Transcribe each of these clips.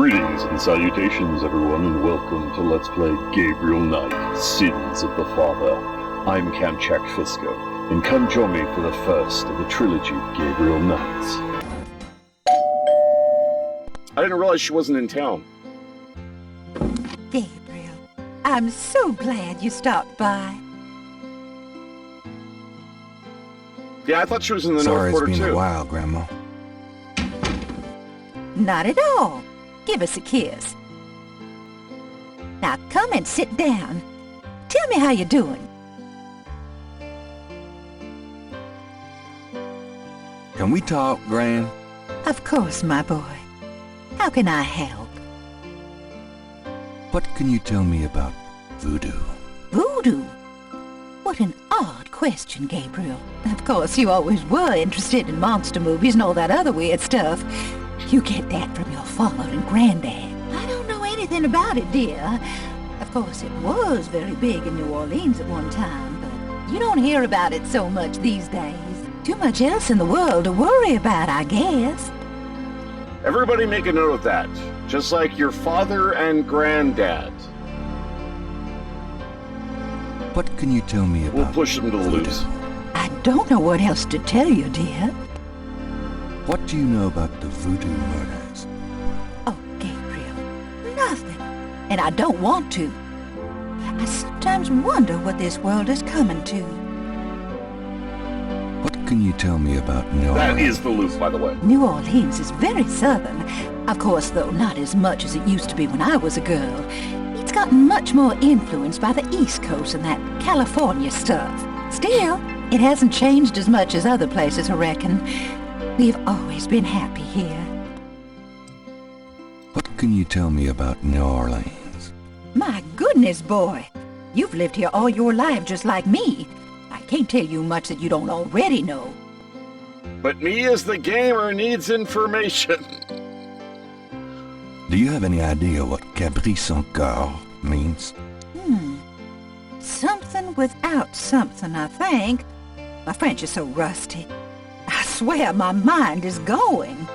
Greetings and salutations, everyone, and welcome to Let's Play Gabriel Knight, Sins of the Father. I'm Kamchak Fisko, and come join me for the first of the trilogy of Gabriel Knights. I didn't realize she wasn't in town. Gabriel, I'm so glad you stopped by. Yeah, I thought she was in the North Quarter, too. Sorry, it's been a while, Grandma. Not at all. Give us a kiss. Now come and sit down. Tell me how you're doing. Can we talk, Gran? Of course, my boy. How can I help? What can you tell me about voodoo? Voodoo? What an odd question, Gabriel. Of course, you always were interested in monster movies and all that other weird stuff. You get that from your father and granddad. I don't know anything about it, dear. Of course, it was very big in New Orleans at one time, but you don't hear about it so much these days. Too much else in the world to worry about, I guess. Everybody make a note of that, just like your father and granddad. What can you tell me about We'll push them to the voodoo? loose. I don't know what else to tell you, dear. What do you know about the voodoo murders? Oh, Gabriel, nothing. And I don't want to. I sometimes wonder what this world is coming to. What can you tell me about New That Orleans? is the loop, by the way. New Orleans is very southern. Of course, though, not as much as it used to be when I was a girl. It's gotten much more influenced by the East Coast and that California stuff. Still, it hasn't changed as much as other places, I reckon. We've always been happy here. What can you tell me about New Orleans? My goodness, boy. You've lived here all your life just like me. I can't tell you much that you don't already know. But me as the gamer needs information. Do you have any idea what Caprice encore means? Something without something, I think. My French is so rusty. I swear my mind is going.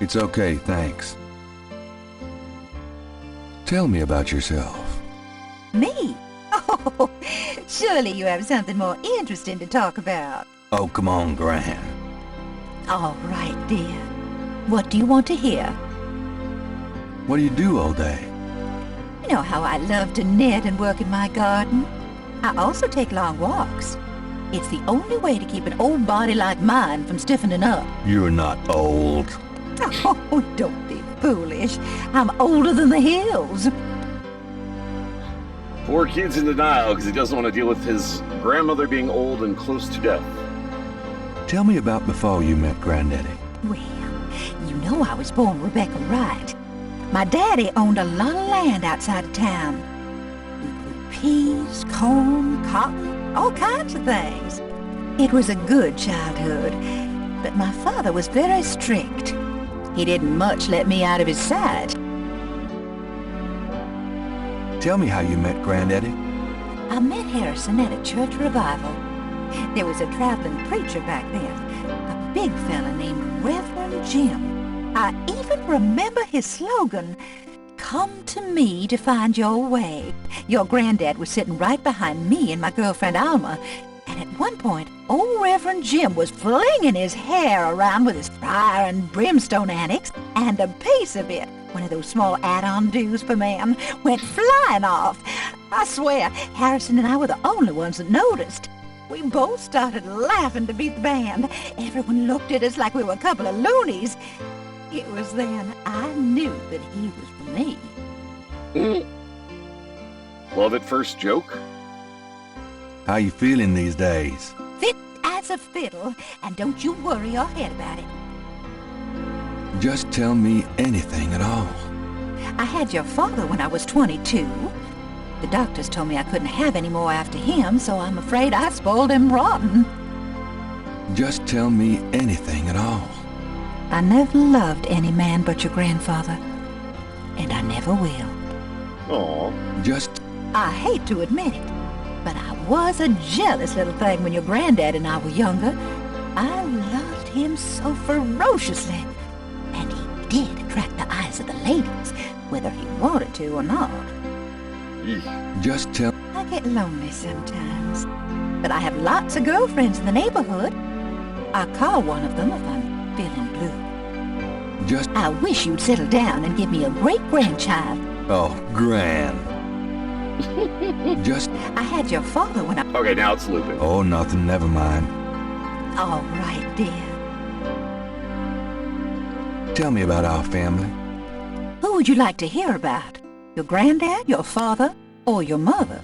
It's okay, thanks. Tell me about yourself. Me? Oh, surely you have something more interesting to talk about. Oh, come on, Gran. All right, dear. What do you want to hear? What do you do all day? You know how I love to knit and work in my garden? I also take long walks. It's the only way to keep an old body like mine from stiffening up. You're not old. Oh, don't be foolish. I'm older than the hills. Poor kid's in denial because he doesn't want to deal with his grandmother being old and close to death. Tell me about before you met Granddaddy. Well, you know I was born Rebecca Wright. My daddy owned a lot of land outside of town. We grew peas, corn, cotton, all kinds of things. It was a good childhood, but my father was very strict. He didn't much let me out of his sight. Tell me how you met Granddaddy. I met Harrison at a church revival. There was a traveling preacher back then, a big fella named Reverend Jim. I even remember his slogan, "Come to me to find your way." Your granddad was sitting right behind me and my girlfriend Alma, and at one point, old Reverend Jim was flinging his hair around with his fire and brimstone annex, and a piece of it, one of those small add-on do's per man, went flying off. I swear, Harrison and I were the only ones that noticed. We both started laughing to beat the band. Everyone looked at us like we were a couple of loonies. It was then I knew that he was for me. Love at first joke? How you feeling these days? Fit as a fiddle, and don't you worry your head about it. Just tell me anything at all. I had your father when I was 22. The doctors told me I couldn't have any more after him, so I'm afraid I spoiled him rotten. Just tell me anything at all. I never loved any man but your grandfather, and I never will. Aw. Just I hate to admit it, but I was a jealous little thing when your granddad and I were younger. I loved him so ferociously, and he did attract the eyes of the ladies, whether he wanted to or not. Eek. Just tell... I get lonely sometimes, but I have lots of girlfriends in the neighborhood. I call one of them if I'm feeling blue. Just... I wish you'd settle down and give me a great-grandchild. Oh, Gran. Just... I had your father when I... Okay, now it's looping. Oh, nothing, never mind. All right, dear. Tell me about our family. Who would you like to hear about? Your granddad, your father, or your mother?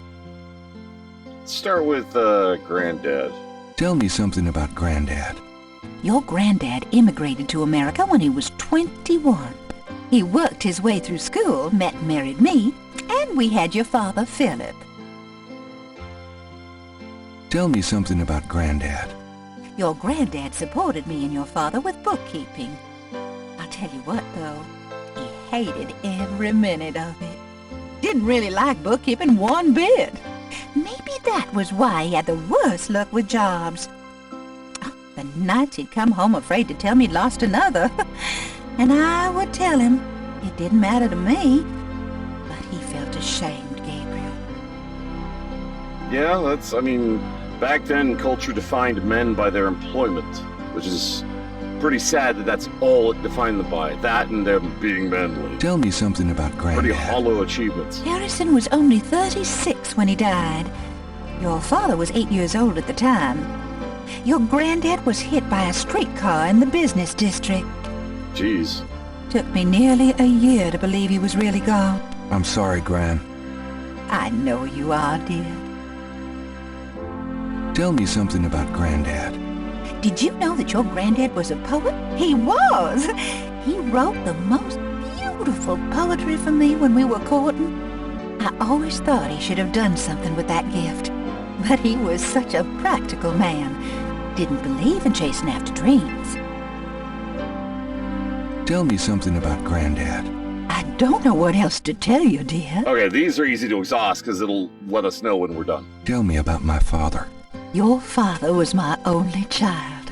Start with, Granddad. Tell me something about Granddad. Your granddad immigrated to America when he was 21. He worked his way through school, met and married me, and we had your father, Philip. Tell me something about Granddad. Your granddad supported me and your father with bookkeeping. I'll tell you what, though, he hated every minute of it. Didn't really like bookkeeping one bit. Maybe that was why he had the worst luck with jobs. The nights he'd come home afraid to tell me he'd lost another. And I would tell him it didn't matter to me. But he felt ashamed, Gabriel. Yeah, back then culture defined men by their employment, which is pretty sad that that's all it defined them by. That and them being manly. Tell me something about Granddad. Pretty hollow achievements. Harrison was only 36 when he died. Your father was 8 years old at the time. Your granddad was hit by a streetcar in the business district. Jeez. Took me nearly a year to believe he was really gone. I'm sorry, Gran. I know you are, dear. Tell me something about Granddad. Did you know that your granddad was a poet? He was! He wrote the most beautiful poetry for me when we were courting. I always thought he should have done something with that gift. But he was such a practical man. Didn't believe in chasing after dreams. Tell me something about Granddad. I don't know what else to tell you, dear. Okay, these are easy to exhaust because it'll let us know when we're done. Tell me about my father. Your father was my only child.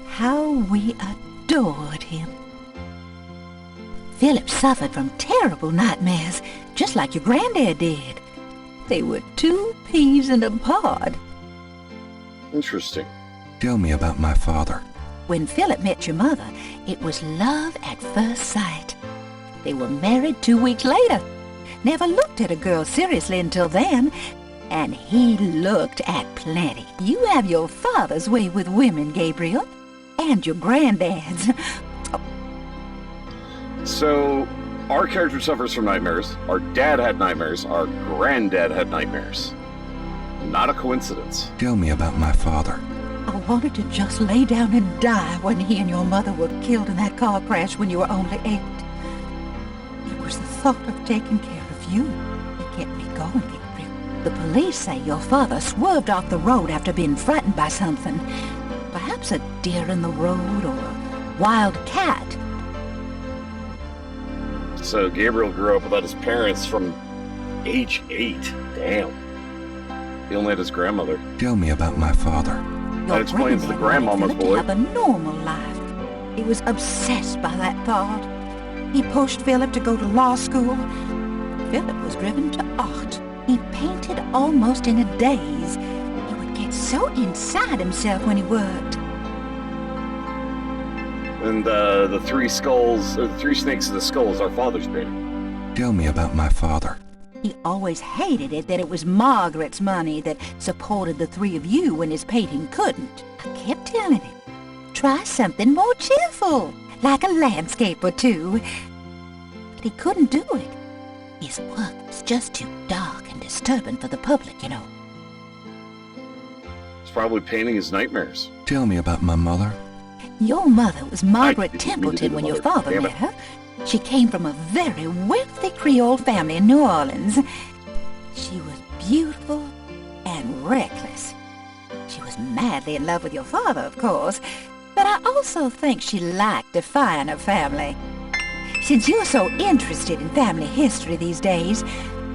How we adored him. Philip suffered from terrible nightmares, just like your granddad did. They were 2 peas in a pod. Interesting. Tell me about my father. When Philip met your mother, it was love at first sight. They were married 2 weeks later. Never looked at a girl seriously until then. And he looked at plenty. You have your father's way with women, Gabriel. And your granddad's. So, our character suffers from nightmares. Our dad had nightmares. Our granddad had nightmares. Not a coincidence. Tell me about my father. I wanted to just lay down and die when he and your mother were killed in that car crash when you were only 8. It was the thought of taking care of you that kept me going, Gabriel. The police say your father swerved off the road after being frightened by something. Perhaps a deer in the road or a wild cat. So Gabriel grew up without his parents from age 8. Damn. He only had his grandmother. Tell me about my father. Your That explains the granddad wanted grandmama's Philip to boy. have a normal life. He was obsessed by that thought. He pushed Philip to go to law school. Philip was driven to art. He painted almost in a daze. He would get so inside himself when he worked. And the 3 skulls, or the 3 snakes in the skull is our father's painting. Tell me about my father. He always hated it that it was Margaret's money that supported the 3 of you when his painting couldn't. I kept telling him, try something more cheerful, like a landscape or 2. But he couldn't do it. His work was just too dark and disturbing for the public, you know. He's probably painting his nightmares. Tell me about my mother. Your mother was Margaret I didn't mean to do Templeton the when your mother. father Damn met it. her. She came from a very wealthy Creole family in New Orleans. She was beautiful and reckless. She was madly in love with your father, of course, but I also think she liked defying her family. Since you're so interested in family history these days,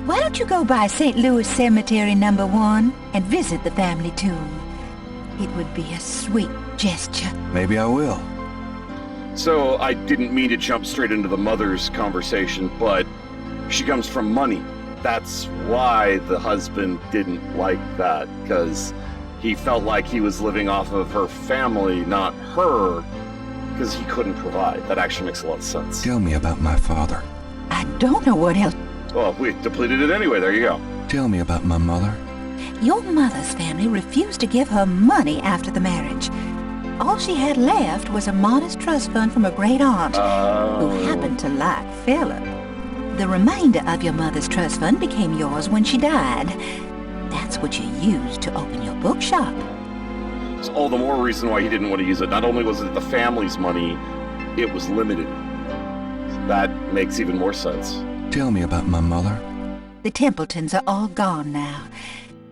why don't you go by St. Louis Cemetery No. 1 and visit the family tomb? It would be a sweet gesture. Maybe I will. So I didn't mean to jump straight into the mother's conversation, but She comes from money. That's why the husband didn't like that, because he felt like he was living off of her family, not her, because he couldn't provide. That actually makes a lot of sense. Tell me about my father. I don't know what else. Well, we depleted it anyway. There you go. Tell me about my mother. Your mother's family refused to give her money after the marriage. All she had left was a modest trust fund from a great aunt who happened to like Philip. The remainder of your mother's trust fund became yours when she died. That's what you used to open your bookshop. It's all the more reason why he didn't want to use it. Not only was it the family's money, it was limited. That makes even more sense. Tell me about my mother. The Templetons are all gone now.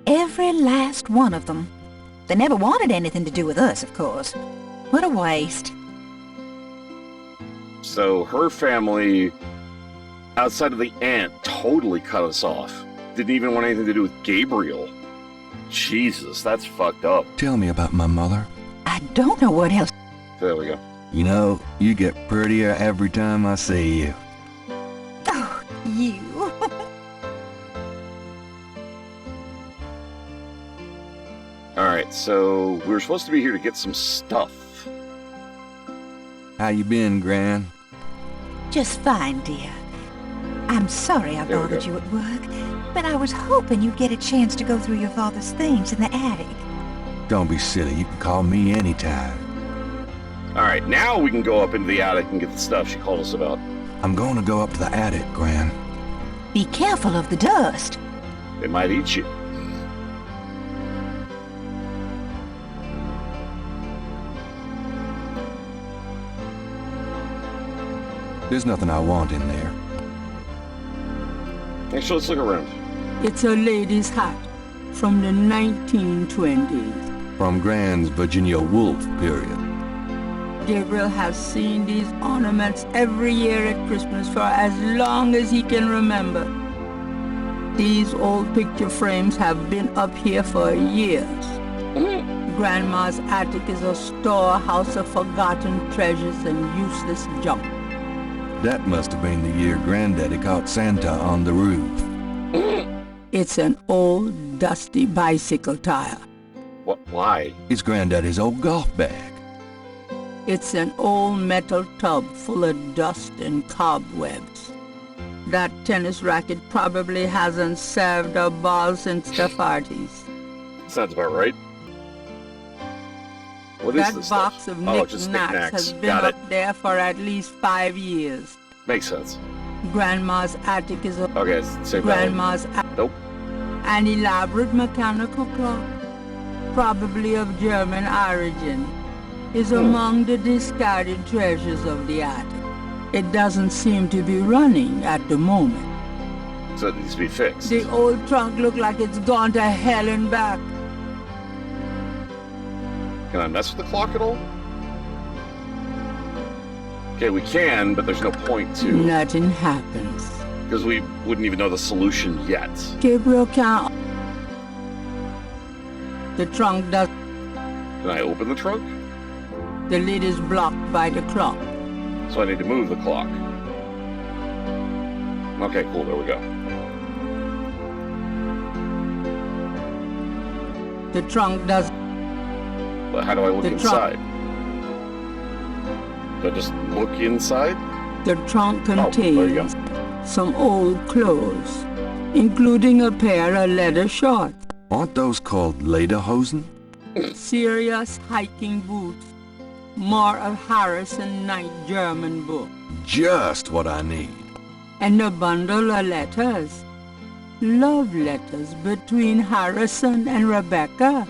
Every last one of them. They never wanted anything to do with us, of course. What a waste. So her family, outside of the aunt, totally cut us off. Didn't even want anything to do with Gabriel. Jesus, that's fucked up. Tell me about my mother. I don't know what else. There we go. You know, you get prettier every time I see you. Oh, you. Alright, so we were supposed to be here to get some stuff. How you been, Gran? Just fine, dear. I'm sorry I There we bothered go. you at work, but I was hoping you'd get a chance to go through your father's things in the attic. Don't be silly. You can call me anytime. Alright, now we can go up into the attic and get the stuff she called us about. I'm going to go up to the attic, Gran. Be careful of the dust. It might eat you. There's nothing I want in there. Actually, let's look around. It's a lady's hat from the 1920s. From Gran's Virginia Woolf period. Gabriel has seen these ornaments every year at Christmas for as long as he can remember. These old picture frames have been up here for years. Grandma's attic is a storehouse of forgotten treasures and useless junk. That must have been the year Granddaddy caught Santa on the roof. It's an old, dusty bicycle tire. What? Why? It's Granddaddy's old golf bag. It's an old metal tub full of dust and cobwebs. That tennis racket probably hasn't served a ball since the 40s. Sounds about right. What is That this box stuff? of Oh, just knickknacks knickknacks. has been Got it. up there for at least 5 years. Makes sense. Grandma's attic is a Okay, same Grandma's Nope. an elaborate mechanical clock, probably of German origin, is among the discarded treasures of the attic. It doesn't seem to be running at the moment. So it needs to be fixed. The old trunk looks like it's gone to hell and back. Can I mess with the clock at all? Okay, we can, but there's no point to, Nothing happens. because we wouldn't even know the solution yet. Gabriel can't. The trunk does. Can I open the trunk? The lid is blocked by the clock. So I need to move the clock. Okay, cool, there we go. The trunk does. But how do I look The trunk- inside? Do I just look inside? The trunk Oh, there you go. contains some old clothes, including a pair of leather shorts, Aren't those called lederhosen? serious hiking boots, more of Harrison Knight German book, Just what I need. and a bundle of letters. Love letters between Harrison and Rebecca.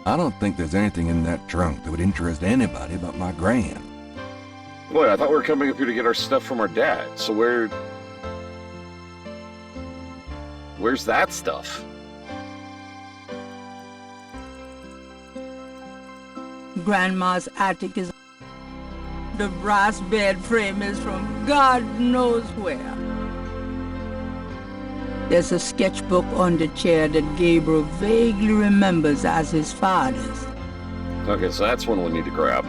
I don't think there's anything in that trunk that would interest anybody but my Gran. Boy, I thought we were coming up here to get our stuff from our dad. So where's that stuff? Grandma's attic is. The brass bed frame is from God knows where. There's a sketchbook on the chair that Gabriel vaguely remembers as his father's. Okay, so that's one we need to grab.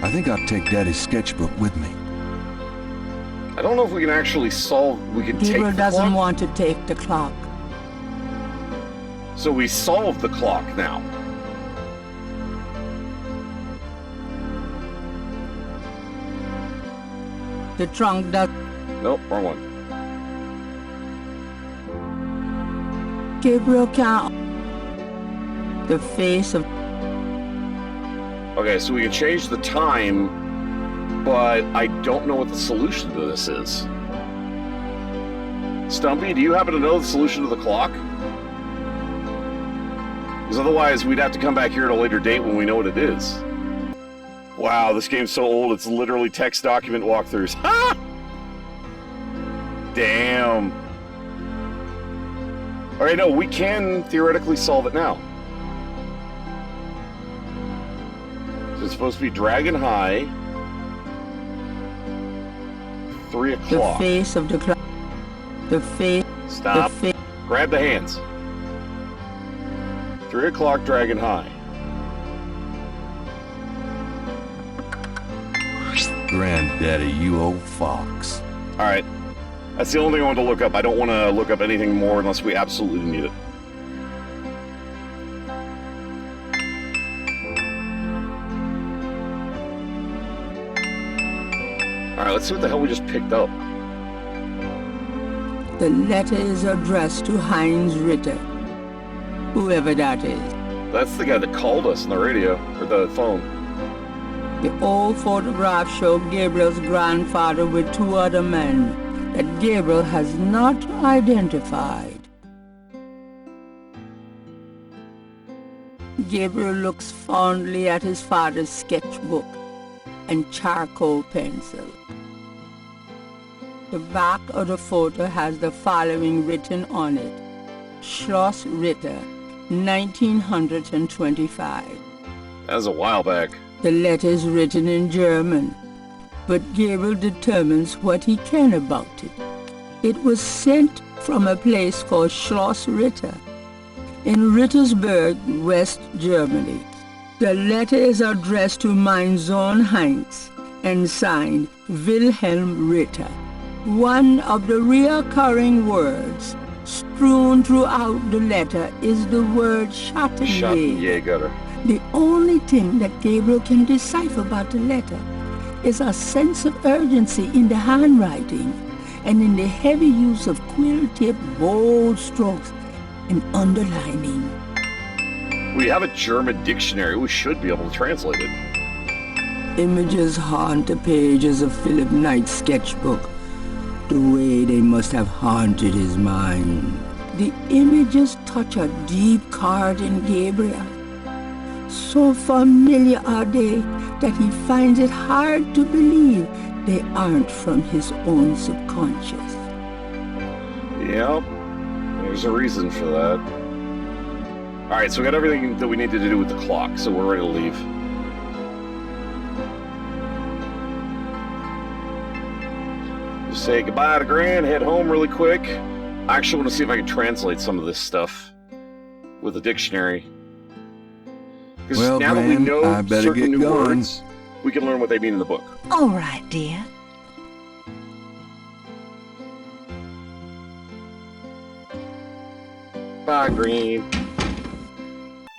I think I'll take Daddy's sketchbook with me. I don't know if we can actually solve... We can take Gabriel the doesn't clock. want to take the clock. So we solved the clock now. The trunk does... Nope, wrong one. Gabriel can't... The face of... Okay, so we can change the time, but I don't know what the solution to this is. Stumpy, do you happen to know the solution to the clock? Because otherwise, we'd have to come back here at a later date when we know what it is. Wow, this game's so old, it's literally text document walkthroughs. Ha! Damn. Alright, no, we can theoretically solve it now. So it's supposed to be Dragon High. 3 the o'clock. face of the clock. The face... Stop. The face... Grab the hands. 3 o'clock, Dragon High. Granddaddy, you old fox. Alright. That's the only thing I want to look up. I don't want to look up anything more unless we absolutely need it. Alright, let's see what the hell we just picked up. The letter is addressed to Heinz Ritter. Whoever that is. That's the guy that called us on the radio, or the phone. The old photograph showed Gabriel's grandfather with 2 other men that Gabriel has not identified. Gabriel looks fondly at his father's sketchbook and charcoal pencil. The back of the photo has the following written on it: Schloss Ritter, 1925. That was a while back. The letter is written in German, but Gabriel determines what he can about it. It was sent from a place called Schloss Ritter in Rittersberg, West Germany. The letter is addressed to mein Sohn Heinz and signed Wilhelm Ritter. One of the recurring words strewn throughout the letter is the word Schattenjäger. Schattenjäger. The only thing that Gabriel can decipher about the letter is a sense of urgency in the handwriting and in the heavy use of quill-tip bold strokes and underlining. We have a German dictionary. We should be able to translate it. Images haunt the pages of Philip Knight's sketchbook, the way they must have haunted his mind. The images touch a deep chord in Gabriel. So familiar are they that he finds it hard to believe they aren't from his own subconscious. Yep. There's a reason for that. Alright, so we got everything that we needed to do with the clock, so we're ready to leave. Just say goodbye to Gran, head home really quick. I actually want to see if I can translate some of this stuff with a dictionary. Because Well, now that we Gran, know I better certain get new going. words, we can learn what they mean in the book. All right, dear. Bye, Green.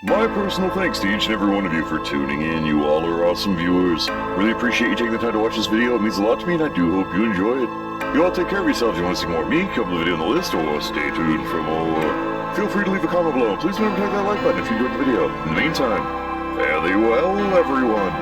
My personal thanks to each and every one of you for tuning in. You all are awesome viewers. Really appreciate you taking the time to watch this video. It means a lot to me, and I do hope you enjoy it. You all take care of yourselves. If you want to see more of me, come to the video on the list, or stay tuned for more. Feel free to leave a comment below. Please remember to hit that like button if you enjoyed the video. In the meantime, fare thee well, everyone.